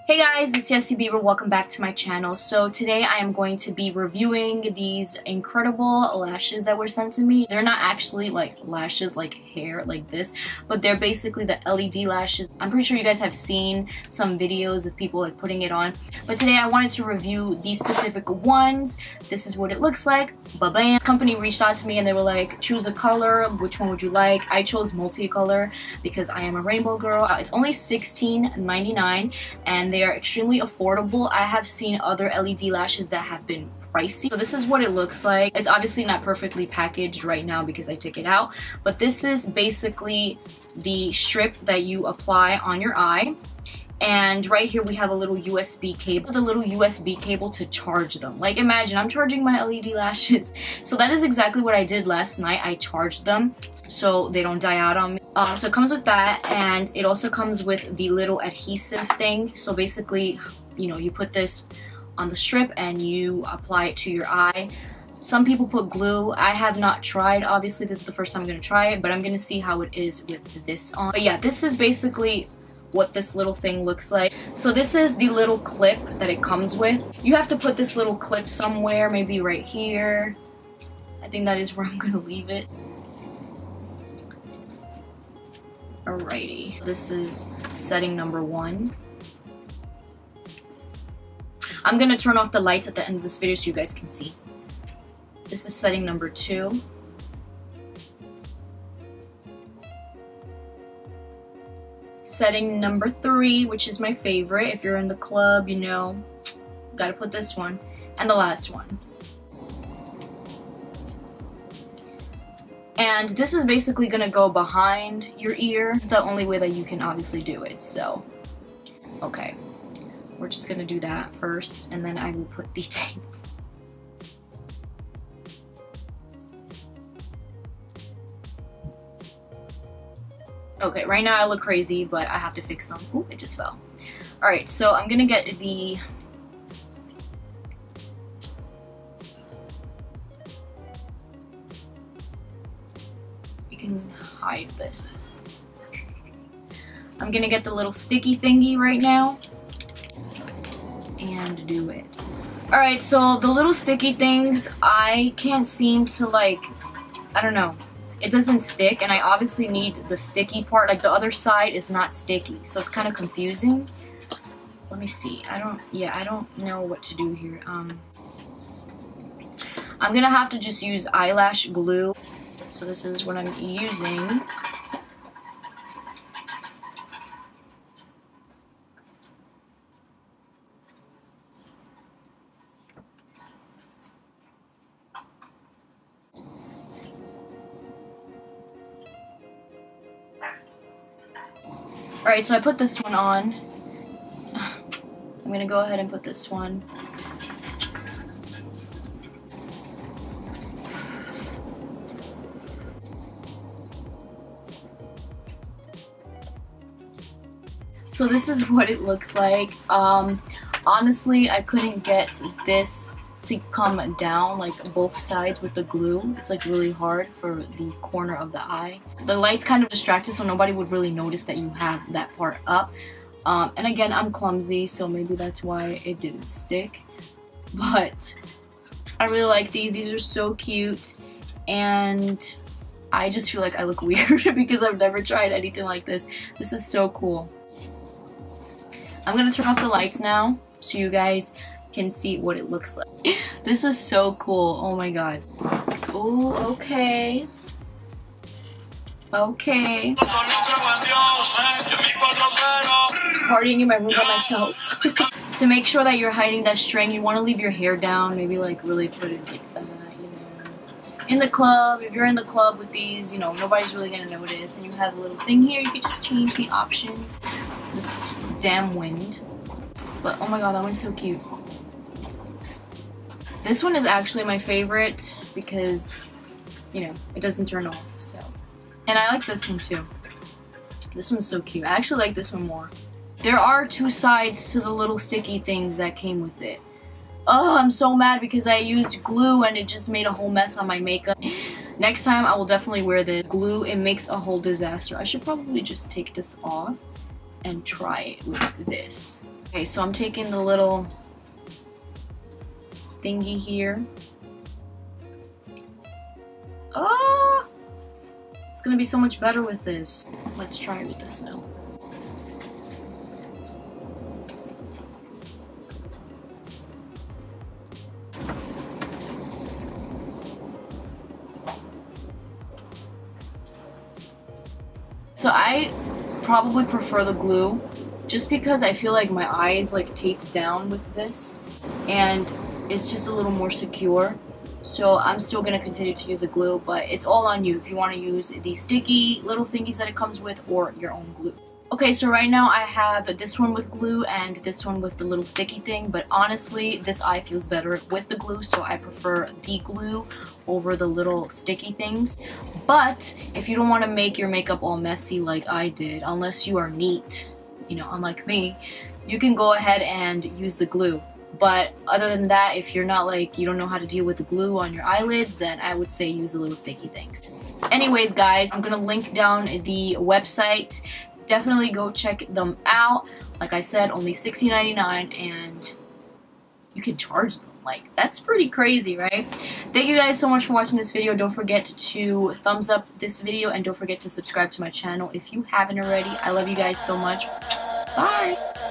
Hey guys, it's Jessie Bieber. Welcome back to my channel. So today I am going to be reviewing these incredible lashes that were sent to me. They're not actually like lashes like hair like this, but they're basically the LED lashes. I'm pretty sure you guys have seen some videos of people like putting it on, but today I wanted to review these specific ones. This is what it looks like. Ba-bam. This company reached out to me and they were like, choose a color, which one would you like? I chose multicolor because I am a rainbow girl. It's only $16.99 and they are extremely affordable. I have seen other LED lashes that have been pricey. So this is what it looks like. It's obviously not perfectly packaged right now because I took it out, but this is basically the strip that you apply on your eye. And right here we have a little USB cable, the little USB cable to charge them. Like imagine I'm charging my LED lashes. So that is exactly what I did last night. I charged them so they don't die out on me. So it comes with that, and it also comes with the little adhesive thing. So basically, you know, you put this on the strip and you apply it to your eye. Some people put glue. I have not tried. Obviously this is the first time I'm going to try it, but I'm going to see how it is with this on. But yeah, this is basically what this little thing looks like. So this is the little clip that it comes with. You have to put this little clip somewhere, maybe right here. I think that is where I'm gonna leave it. Alrighty, this is setting number 1. I'm gonna turn off the lights at the end of this video so you guys can see. This is setting number 2. Setting number 3, which is my favorite. If you're in the club, you know, gotta put this one. And the last one. And this is basically gonna go behind your ear. It's the only way that you can obviously do it, so. Okay, we're just gonna do that first, and then I will put the tape. Okay, right now I look crazy, but I have to fix them. Ooh, it just fell. Alright, so I'm gonna get the... You can hide this. I'm gonna get the little sticky thingy right now and do it. Alright, so the little sticky things, I can't seem to like, I don't know. It doesn't stick, and I obviously need the sticky part. Like the other side is not sticky, so it's kind of confusing. Let me see. I don't know what to do here. I'm gonna have to just use eyelash glue. So this is what I'm using. Alright, so I put this one on. I'm gonna go ahead and put this one. So this is what it looks like. Honestly, I couldn't get this to come down like both sides with the glue. It's like really hard for the corner of the eye. The light's kind of distracted, so nobody would really notice that you have that part up. And again, I'm clumsy, so maybe that's why it didn't stick. But I really like these. These are so cute, and I just feel like I look weird because I've never tried anything like this. This is so cool. I'm gonna turn off the lights now so you guys can see what it looks like. This is so cool. Oh my god. Oh, okay. Okay. Partying in my room by myself. To make sure that you're hiding that string, you want to leave your hair down. Maybe like really put it like that, you know. In the club, if you're in the club with these, you know, nobody's really gonna notice. And you have a little thing here. You can just change the options. This damn wind. But oh my god, that one's so cute. This one is actually my favorite because, you know, it doesn't turn off, so. And I like this one too. This one's so cute. I actually like this one more. There are 2 sides to the little sticky things that came with it. Oh, I'm so mad because I used glue and it just made a whole mess on my makeup. Next time I will definitely wear the glue. It makes a whole disaster. I should probably just take this off and try it with this. Okay, so I'm taking the little thingy here. Oh, it's gonna be so much better with this. Let's try it with this now. So I probably prefer the glue just because I feel like my eyes like tape down with this and it's just a little more secure. So I'm still gonna continue to use a glue, but it's all on you if you want to use the sticky little thingies that it comes with or your own glue. Okay, so right now I have this one with glue and this one with the little sticky thing, but honestly this eye feels better with the glue, so I prefer the glue over the little sticky things. But if you don't want to make your makeup all messy like I did, unless you are neat, you know, unlike me, you can go ahead and use the glue. But other than that, if you're not like, you don't know how to deal with the glue on your eyelids, then I would say use the little sticky things. Anyways guys, I'm gonna link down the website. Definitely go check them out. Like I said, only $60.99 and you can charge them. Like, that's pretty crazy, right? Thank you guys so much for watching this video. Don't forget to thumbs up this video and don't forget to subscribe to my channel if you haven't already. I love you guys so much. Bye!